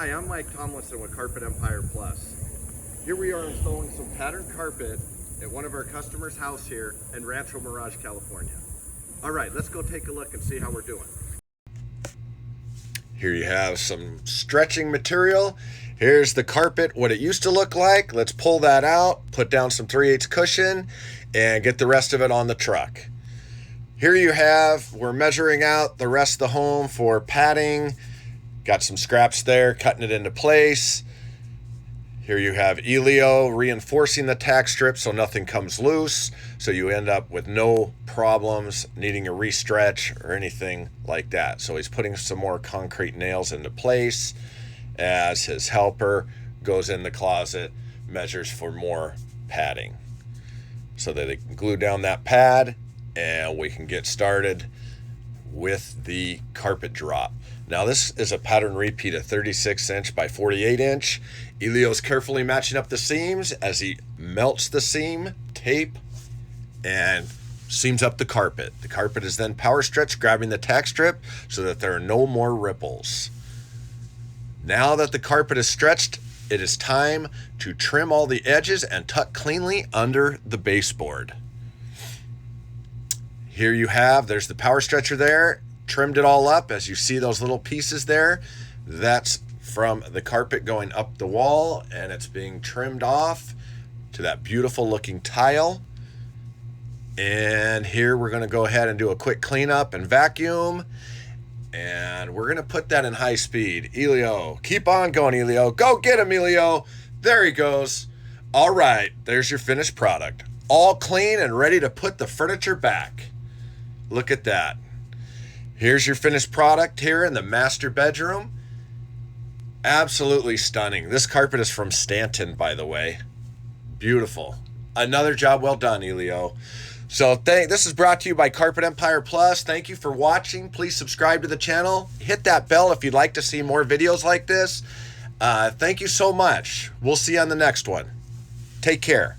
Hi, I'm Mike Tomlinson with Carpet Empire Plus. Here we are installing some patterned carpet at one of our customers' house here in Rancho Mirage, California. All right, let's go take a look and see how we're doing. Here you have some stretching material. Here's the carpet, what it used to look like. Let's pull that out, put down some 3/8 cushion, and get the rest of it on the truck. Here you have, we're measuring out the rest of the home for padding. Got some scraps there, cutting it into place. Here you have Elio reinforcing the tack strip so nothing comes loose, so you end up with no problems needing a restretch or anything like that. So he's putting some more concrete nails into place as his helper goes in the closet, measures for more padding so that they can glue down that pad and we can get started with the carpet drop. Now this is a pattern repeat of 36 inch by 48 inch. Elio's carefully matching up the seams as he melts the seam, tape, and seams up the carpet. The carpet is then power stretched, grabbing the tack strip so that there are no more ripples. Now that the carpet is stretched, it is time to trim all the edges and tuck cleanly under the baseboard. Here you have, there's the power stretcher there, trimmed it all up. As you see those little pieces there, that's from the carpet going up the wall, and it's being trimmed off to that beautiful looking tile. And here we're going to go ahead and do a quick cleanup and vacuum, and we're going to put that in high speed. Elio, keep on going, Elio. Go get him, Elio. There he goes. All right, there's your finished product. All clean and ready to put the furniture back. Look at that. Here's your finished product here in the master bedroom. Absolutely stunning. This carpet is from Stanton, by the way. Beautiful. Another job well done, Elio. So this is brought to you by Carpet Empire Plus. Thank you for watching. Please subscribe to the channel. Hit that bell if you'd like to see more videos like this. Thank you so much. We'll see you on the next one. Take care.